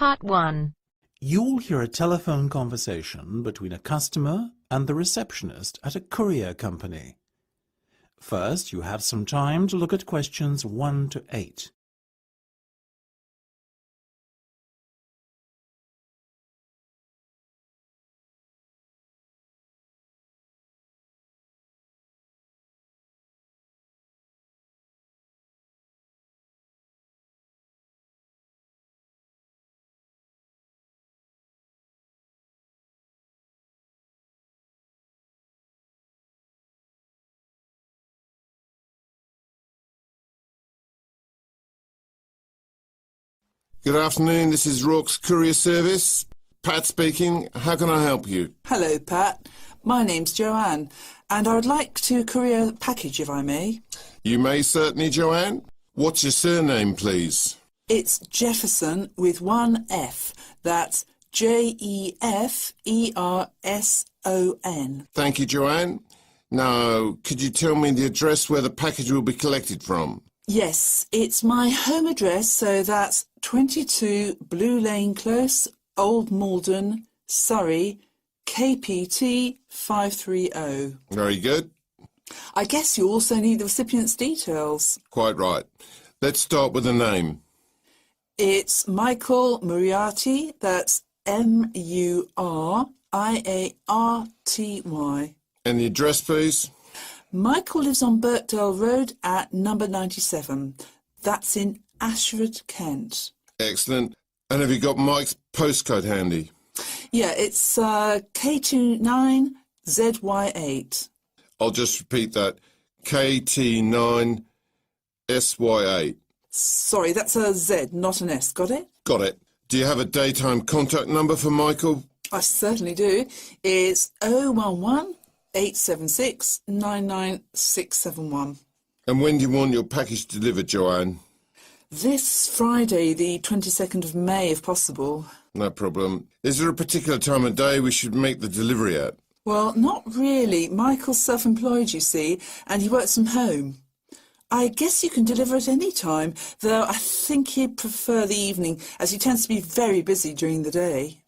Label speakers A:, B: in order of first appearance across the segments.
A: Part 1.
B: You'll hear a telephone conversation between a customer and the receptionist at a courier company. First, you have some time to look at questions 1 to 8.
C: Good afternoon, this is Rourke's Courier Service. Pat speaking. How can I help you?
D: Hello, Pat. My name's Joanne, and I would like to courier a package, if I may.
C: You may certainly, Joanne. What's your surname, please?
D: It's Jefferson with one F. That's Jefferson.
C: Thank you, Joanne. Now, could you tell me the address where the package will be collected from?
D: Yes, it's my home address, so that's 22 Blue Lane Close, Old Malden, Surrey, KPT 530.
C: Very good.
D: I guess you also need the recipient's details.
C: Quite right. Let's start with the name.
D: It's Michael Moriarty, that's Muriarty.
C: And the address, please?
D: Michael lives on Birkdale Road at number 97. That's in Ashford, Kent.
C: Excellent. And have you got Mike's postcode handy?
D: Yeah, it's K29ZY8.
C: I'll just repeat that. KT9SY8.
D: Sorry, that's a Z, not an S. Got it?
C: Got it. Do you have a daytime contact number for Michael?
D: I certainly do. It's 011-876-99671.
C: And when do you want your package delivered, Joanne?
D: This Friday, the 22nd of May, if possible.
C: No problem. Is there a particular time of day we should make the delivery at?
D: Well, not really. Michael's self-employed, you see, and he works from home. I guess you can deliver at any time, though I think he'd prefer the evening, as he tends to be very busy during the day.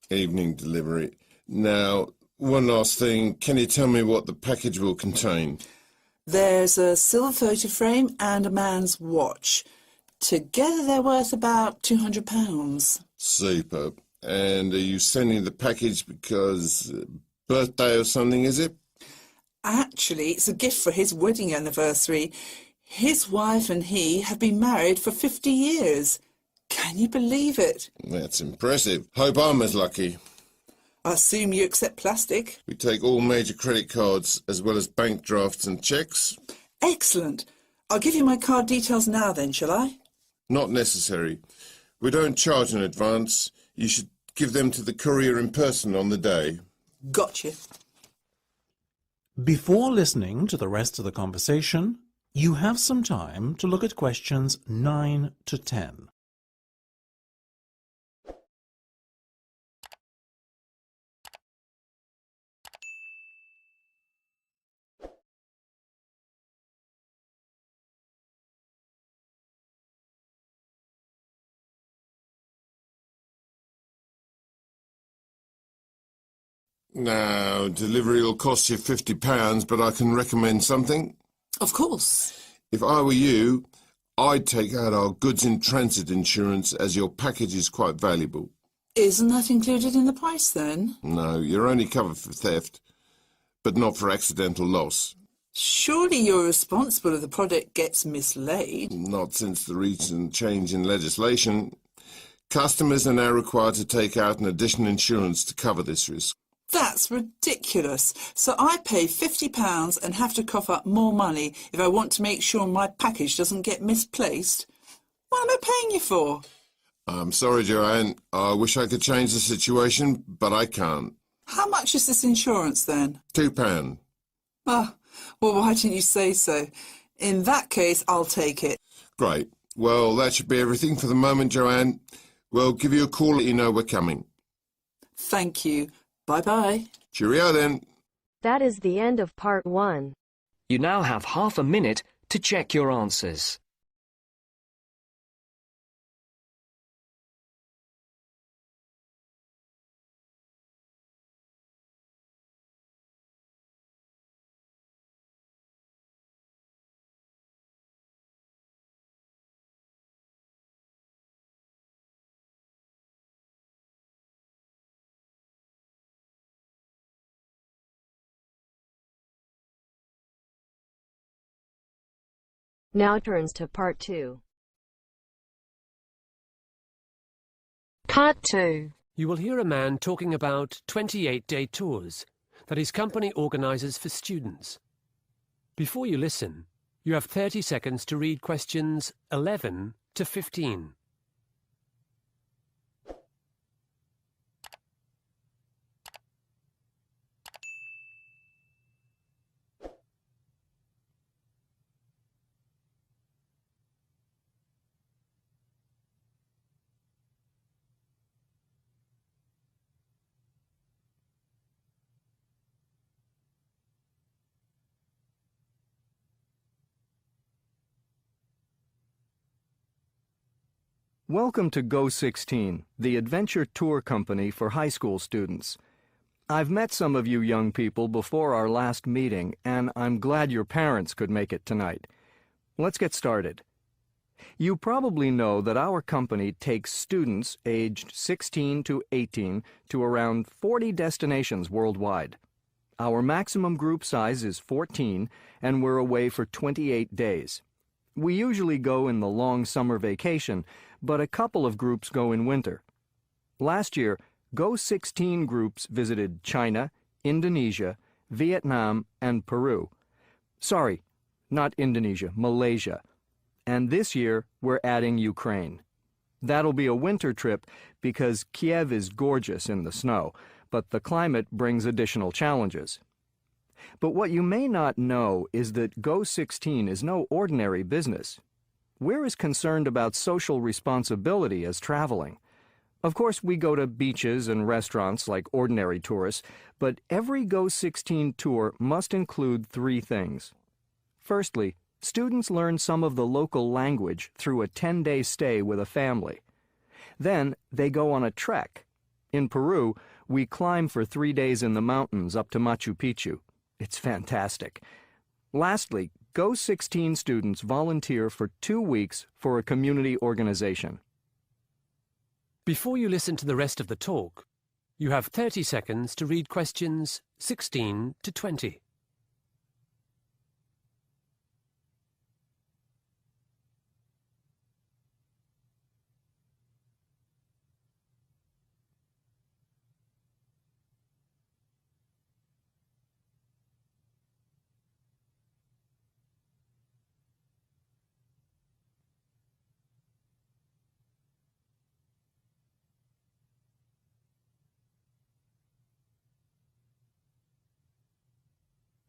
C: Evening delivery. Now, one last thing. Can you tell me what the package will contain?
D: There's a silver photo frame and a man's watch. Together they're worth about £200.
C: Superb. And are you sending the package because birthday or something, is it?
D: Actually, it's a gift for his wedding anniversary. His wife and he have been married for 50 years. Can you believe it?
C: That's impressive. Hope I'm as lucky.
D: I assume you accept plastic?
C: We take all major credit cards as well as bank drafts and cheques.
D: Excellent. I'll give you my card details now then, shall I?
C: Not necessary. We don't charge in advance. You should give them to the courier in person on the day.
D: Gotcha.
B: Before listening to the rest of the conversation, you have some time to look at questions 9 to 10.
C: Now, delivery will cost you £50, but I can recommend something.
D: Of course.
C: If I were you, I'd take out our goods in transit insurance as your package is quite valuable.
D: Isn't that included in the price then?
C: No, you're only covered for theft, but not for accidental loss.
D: Surely you're responsible if the product gets mislaid.
C: Not since the recent change in legislation. Customers are now required to take out an additional insurance to cover this risk.
D: That's ridiculous. So I pay £50 and have to cough up more money if I want to make sure my package doesn't get misplaced. What am I paying you for?
C: I'm sorry, Joanne. I wish I could change the situation, but I can't.
D: How much is this insurance then?
C: £2.
D: Ah, well, why didn't you say so? In that case, I'll take it.
C: Great. Well, that should be everything for the moment, Joanne. We'll give you a call, let you know we're coming.
D: Thank you. Bye-bye.
C: Cheerio then.
A: That is the end of Part 1.
E: You now have half a minute to check your answers.
A: Now turns to part 2.
F: Part 2.
G: You will hear a man talking about 28-day tours that his company organizes for students. Before you listen, you have 30 seconds to read questions 11 to 15.
H: Welcome to Go16, the adventure tour company for high school students. I've met some of you young people before our last meeting, and I'm glad your parents could make it tonight. Let's get started. You probably know that our company takes students aged 16 to 18 to around 40 destinations worldwide. Our maximum group size is 14, and we're away for 28 days. We usually go in the long summer vacation, but a couple of groups go in winter. Last year, Go16 groups visited China, Indonesia, Vietnam, and Peru. Sorry, not Indonesia, Malaysia. And this year, we're adding Ukraine. That'll be a winter trip because Kiev is gorgeous in the snow, but the climate brings additional challenges. But what you may not know is that Go16 is no ordinary business. We're as concerned about social responsibility as traveling. Of course, we go to beaches and restaurants like ordinary tourists, but every Go16 tour must include 3 things. Firstly, students learn some of the local language through a 10-day stay with a family. Then, they go on a trek. In Peru, we climb for 3 days in the mountains up to Machu Picchu. It's fantastic. Lastly, Go16 students volunteer for 2 weeks for a community organization.
G: Before you listen to the rest of the talk, you have 30 seconds to read questions 16 to 20.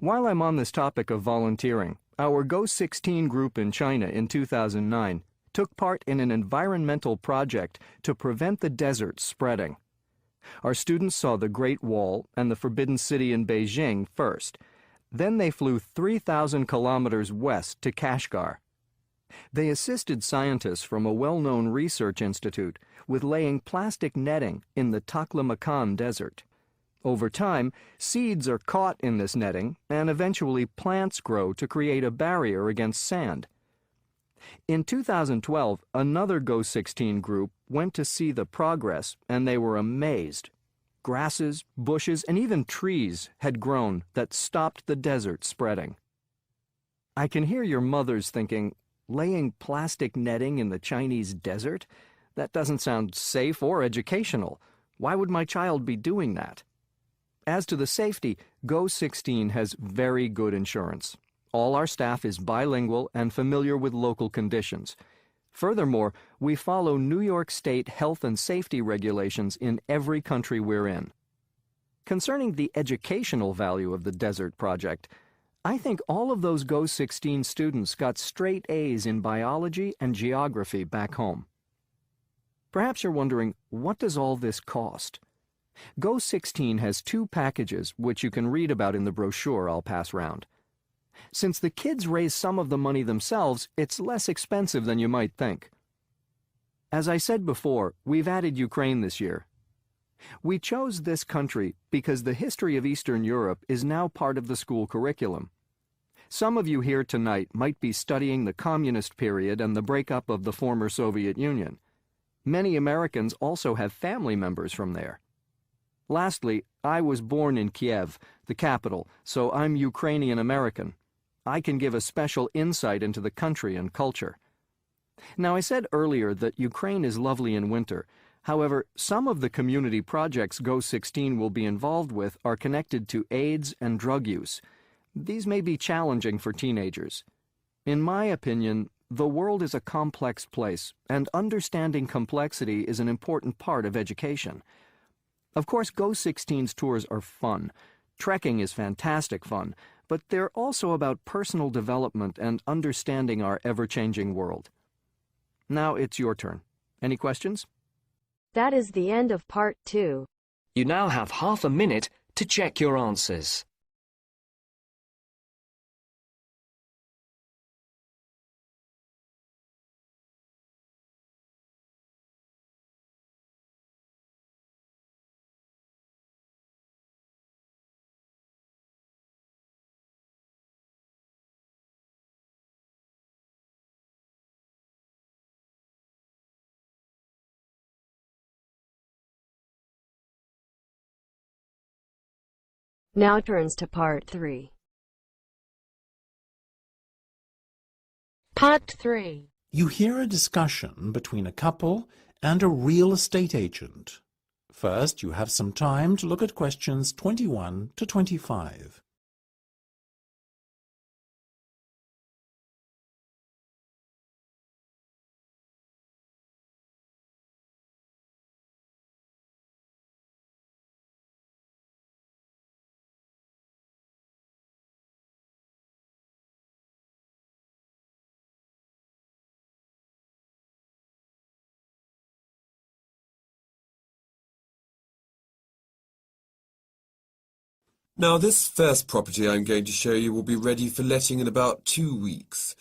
H: While I'm on this topic of volunteering, our Go16 group in China in 2009 took part in an environmental project to prevent the desert spreading. Our students saw the Great Wall and the Forbidden City in Beijing first. Then they flew 3,000 kilometers west to Kashgar. They assisted scientists from a well-known research institute with laying plastic netting in the Taklamakan Desert. Over time, seeds are caught in this netting, and eventually plants grow to create a barrier against sand. In 2012, another Go16 group went to see the progress, and they were amazed. Grasses, bushes, and even trees had grown that stopped the desert spreading. I can hear your mothers thinking, laying plastic netting in the Chinese desert? That doesn't sound safe or educational. Why would my child be doing that? As to the safety, Go16 has very good insurance. All our staff is bilingual and familiar with local conditions. Furthermore, we follow New York State health and safety regulations in every country we're in. Concerning the educational value of the Desert Project, I think all of those Go16 students got straight A's in biology and geography back home. Perhaps you're wondering, what does all this cost? Go16 has 2 packages which you can read about in the brochure I'll pass round. Since the kids raise some of the money themselves, it's less expensive than you might think. As I said before, we've added Ukraine this year. We chose this country because the history of Eastern Europe is now part of the school curriculum. Some of you here tonight might be studying the communist period and the breakup of the former Soviet Union. Many Americans also have family members from there. Lastly, I was born in Kiev, the capital, so I'm Ukrainian American. I can give a special insight into the country and culture. Now, I said earlier that Ukraine is lovely in winter. However, some of the community projects Go16 will be involved with are connected to AIDS and drug use. These may be challenging for teenagers. In my opinion, the world is a complex place, and understanding complexity is an important part of education. Of course, Go16's tours are fun. Trekking is fantastic fun, but they're also about personal development and understanding our ever-changing world. Now it's your turn. Any questions?
A: That is the end of part 2.
E: You now have half a minute to check your answers.
A: Now turns to part 3.
F: Part 3.
B: You hear a discussion between a couple and a real estate agent. First, you have some time to look at questions 21 to 25.
I: Now, this first property I'm going to show you will be ready for letting in about 2 weeks.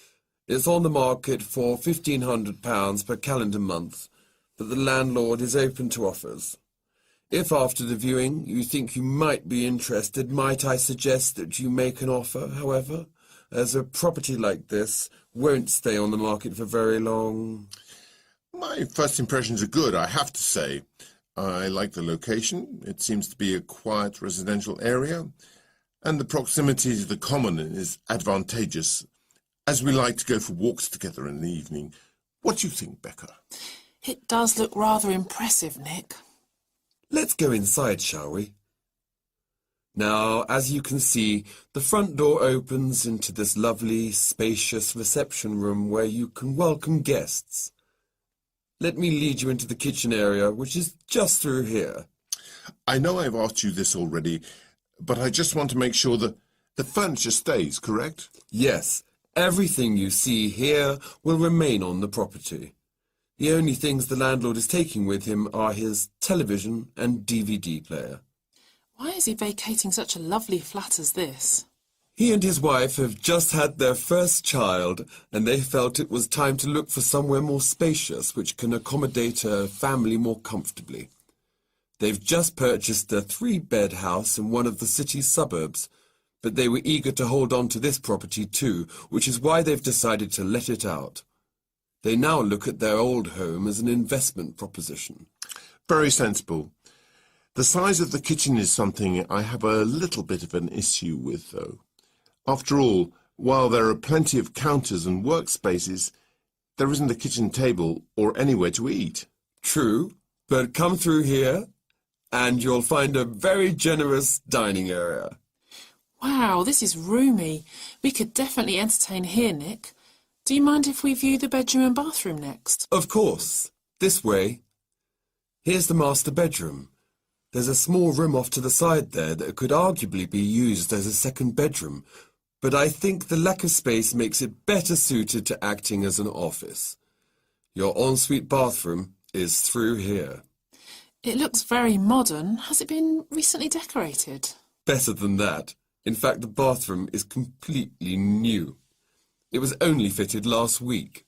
I: It's on the market for £1,500 per calendar month, but the landlord is open to offers. If after the viewing you think you might be interested, might I suggest that you make an offer, however, as a property like this won't stay on the market for very long?
C: My first impressions are good, I have to say. I like the location. It seems to be a quiet residential area, and the proximity to the common is advantageous, as we like to go for walks together in the evening. What do you think, Becca?
D: It does look rather impressive, Nick.
I: Let's go inside, shall we? Now, as you can see, the front door opens into this lovely, spacious reception room where you can welcome guests. Let me lead you into the kitchen area, which is just through here.
C: I know I've asked you this already, but I just want to make sure that the furniture stays, correct?
I: Yes, everything you see here will remain on the property. The only things the landlord is taking with him are his television and DVD player.
D: Why is he vacating such a lovely flat as this?
I: He and his wife have just had their first child, and they felt it was time to look for somewhere more spacious which can accommodate a family more comfortably. They've just purchased a 3-bed house in one of the city's suburbs, but they were eager to hold on to this property too, which is why they've decided to let it out. They now look at their old home as an investment proposition.
C: Very sensible. The size of the kitchen is something I have a little bit of an issue with, though. After all, while there are plenty of counters and workspaces, there isn't a kitchen table or anywhere to eat.
I: True, but come through here and you'll find a very generous dining area.
D: Wow, this is roomy. We could definitely entertain here, Nick. Do you mind if we view the bedroom and bathroom next?
I: Of course. This way. Here's the master bedroom. There's a small room off to the side there that could arguably be used as a second bedroom, but I think the lack of space makes it better suited to acting as an office. Your ensuite bathroom is through here.
D: It looks very modern. Has it been recently decorated?
I: Better than that. In fact, the bathroom is completely new. It was only fitted last week.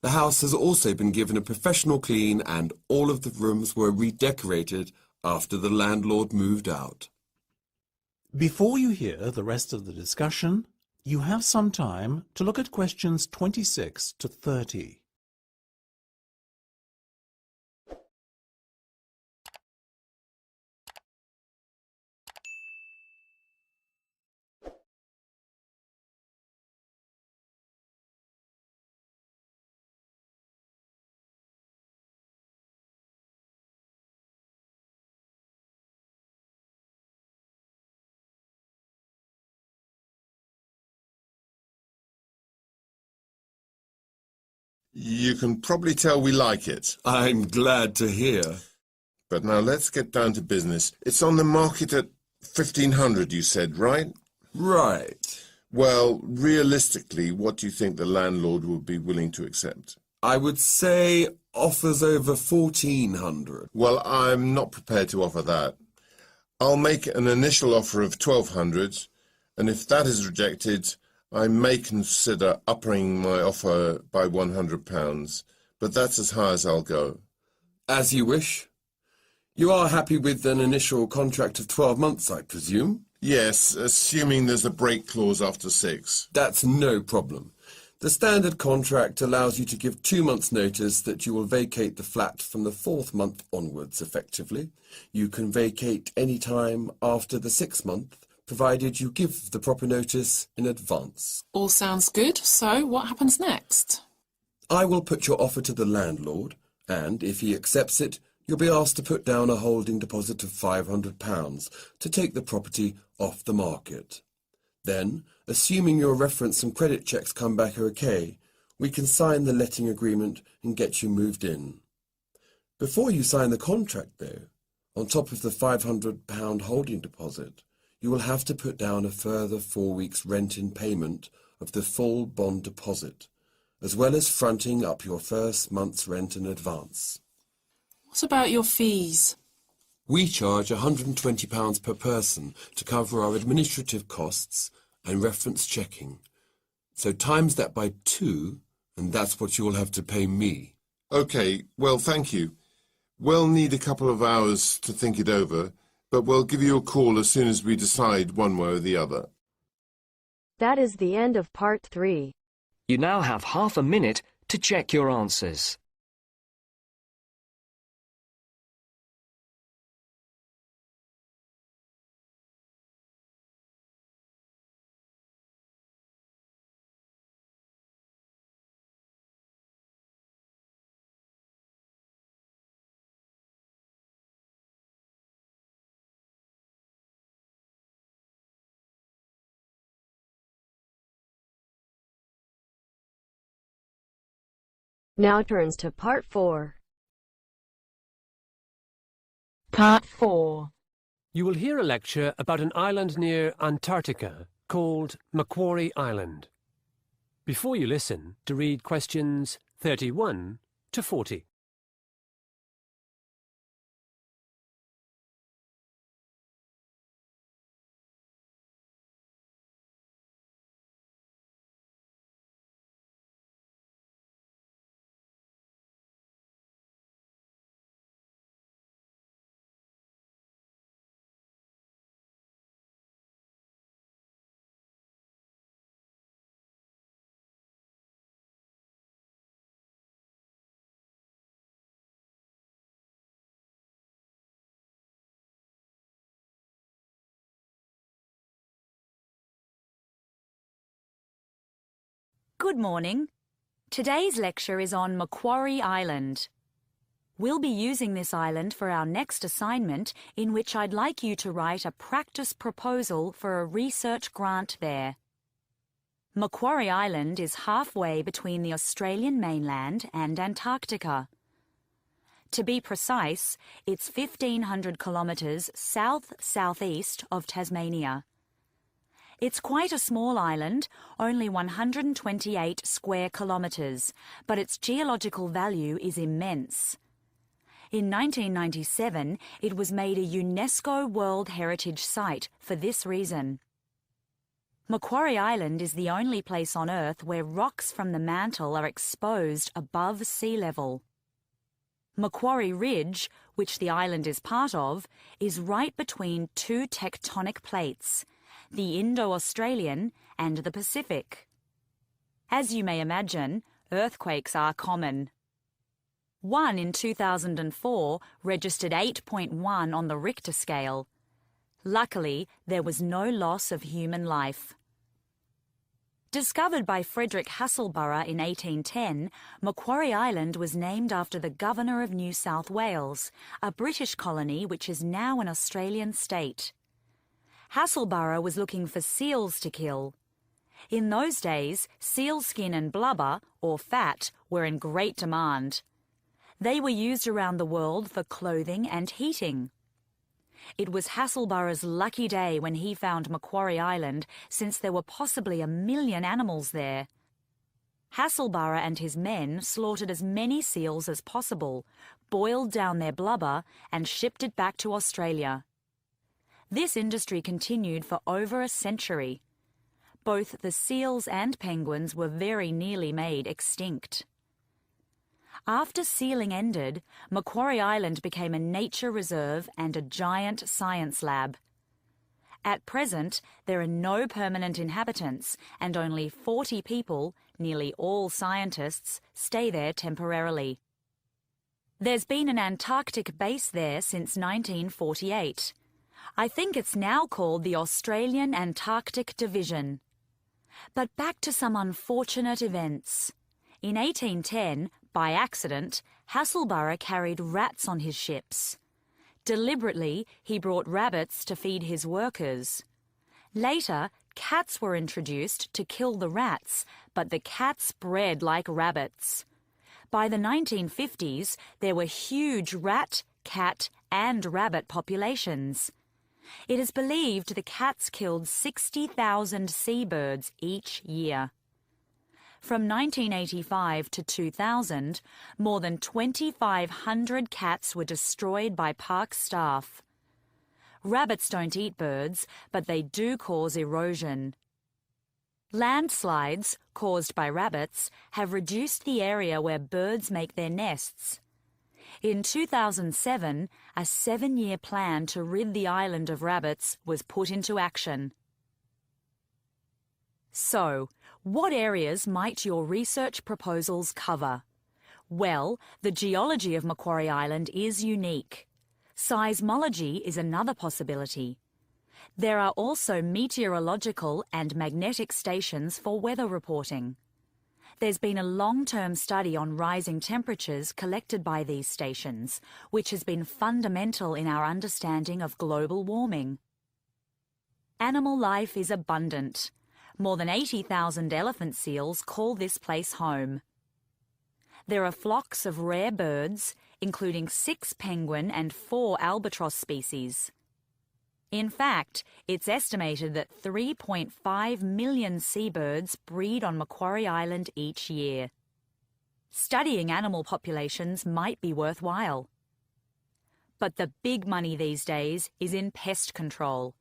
I: The house has also been given a professional clean, and all of the rooms were redecorated after the landlord moved out.
B: Before you hear the rest of the discussion, you have some time to look at questions 26 to 30.
C: You can probably tell we like it.
I: I'm glad to hear.
C: But now let's get down to business. It's on the market at 1,500, you said, right?
I: Right.
C: Well, realistically, what do you think the landlord would be willing to accept?
I: I would say offers over 1,400.
C: Well, I'm not prepared to offer that. I'll make an initial offer of 1,200, and if that is rejected, I may consider upping my offer by £100, but that's as high as I'll go.
I: As you wish. You are happy with an initial contract of 12 months, I presume?
C: Yes, assuming there's a break clause after 6.
I: That's no problem. The standard contract allows you to give 2 months' notice that you will vacate the flat from the 4th month onwards, effectively. You can vacate any time after the 6th month, provided you give the proper notice in advance.
J: All sounds good. So what happens next?
I: I will put your offer to the landlord, and if he accepts it, you'll be asked to put down a holding deposit of £500 to take the property off the market. Then, assuming your reference and credit checks come back okay, we can sign the letting agreement and get you moved in. Before you sign the contract, though, on top of the £500 holding deposit, you will have to put down a further 4 weeks' rent in payment of the full bond deposit, as well as fronting up your first month's rent in advance.
J: What about your fees?
I: We charge £120 per person to cover our administrative costs and reference checking. So times that by 2, and that's what you'll have to pay me.
C: Okay, well, thank you. We'll need a couple of hours to think it over, but we'll give you a call as soon as we decide one way or the other.
A: That is the end of part 3.
E: You now have half a minute to check your answers.
A: Now turns to part 4.
F: Part 4.
G: You will hear a lecture about an island near Antarctica called Macquarie Island. Before you listen, to read questions 31 to 40.
K: Good morning. Today's lecture is on Macquarie Island. We'll be using this island for our next assignment, in which I'd like you to write a practice proposal for a research grant there. Macquarie Island is halfway between the Australian mainland and Antarctica. To be precise, it's 1,500 kilometres south-southeast of Tasmania. It's quite a small island, only 128 square kilometres, but its geological value is immense. In 1997, it was made a UNESCO World Heritage Site for this reason. Macquarie Island is the only place on Earth where rocks from the mantle are exposed above sea level. Macquarie Ridge, which the island is part of, is right between 2 tectonic plates, the Indo-Australian and the Pacific. As you may imagine, earthquakes are common. One in 2004 registered 8.1 on the Richter scale. Luckily, there was no loss of human life. Discovered by Frederick Hasselburgh in 1810, Macquarie Island was named after the Governor of New South Wales, a British colony which is now an Australian state. Hasselburgh was looking for seals to kill. In those days, seal skin and blubber, or fat, were in great demand. They were used around the world for clothing and heating. It was Hasselborough's lucky day when he found Macquarie Island, since there were possibly 1 million animals there. Hasselborough and his men slaughtered as many seals as possible, boiled down their blubber, and shipped it back to Australia. This industry continued for over a century. Both the seals and penguins were very nearly made extinct. After sealing ended, Macquarie Island became a nature reserve and a giant science lab. At present, there are no permanent inhabitants, and only 40 people, nearly all scientists, stay there temporarily. There's been an Antarctic base there since 1948. I think it's now called the Australian Antarctic Division. But back to some unfortunate events. In 1810, by accident, Hasselborough carried rats on his ships. Deliberately, he brought rabbits to feed his workers. Later, cats were introduced to kill the rats, but the cats bred like rabbits. By the 1950s, there were huge rat, cat, and rabbit populations. It is believed the cats killed 60,000 seabirds each year. From 1985 to 2000, more than 2,500 cats were destroyed by park staff. Rabbits don't eat birds, but they do cause erosion. Landslides, caused by rabbits, have reduced the area where birds make their nests. In 2007, a 7-year plan to rid the island of rabbits was put into action. So, what areas might your research proposals cover? Well, the geology of Macquarie Island is unique. Seismology is another possibility. There are also meteorological and magnetic stations for weather reporting. There's been a long-term study on rising temperatures collected by these stations, which has been fundamental in our understanding of global warming. Animal life is abundant. More than 80,000 elephant seals call this place home. There are flocks of rare birds, including 6 penguin and 4 albatross species. In fact, it's estimated that 3.5 million seabirds breed on Macquarie Island each year. Studying animal populations might be worthwhile. But the big money these days is in pest control.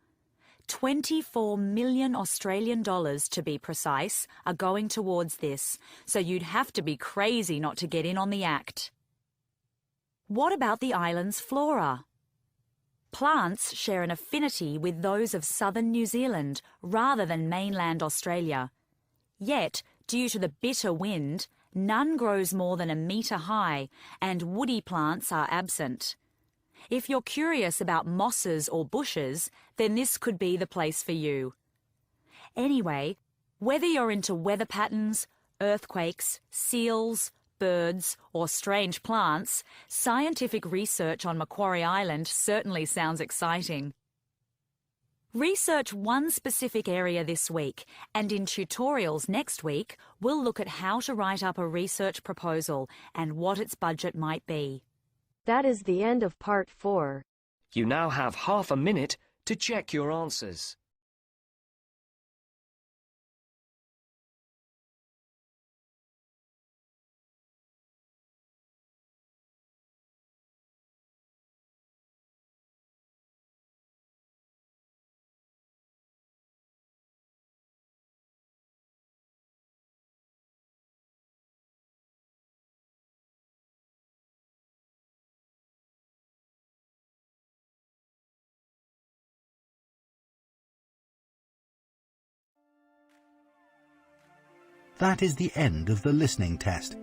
K: 24 million Australian dollars, to be precise, are going towards this, so you'd have to be crazy not to get in on the act. What about the island's flora? Plants share an affinity with those of southern New Zealand rather than mainland Australia. Yet, due to the bitter wind, none grows more than 1 metre high, and woody plants are absent. If you're curious about mosses or bushes, then this could be the place for you. Anyway, whether you're into weather patterns, earthquakes, seals, birds, or strange plants, scientific research on Macquarie Island certainly sounds exciting. Research one specific area this week, and in tutorials next week, we'll look at how to write up a research proposal and what its budget might be.
A: That is the end of part 4.
E: You now have half a minute to check your answers.
L: That is the end of the listening test.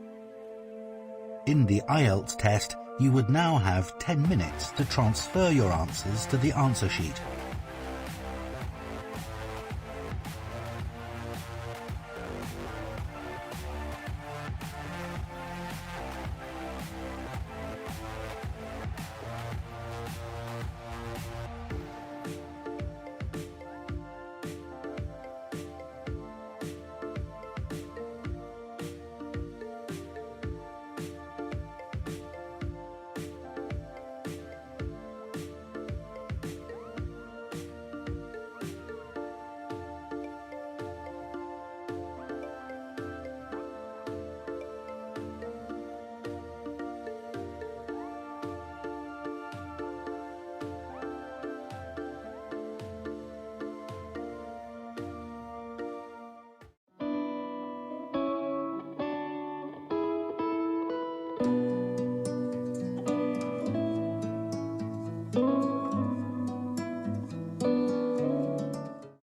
L: In the IELTS test, you would now have 10 minutes to transfer your answers to the answer sheet.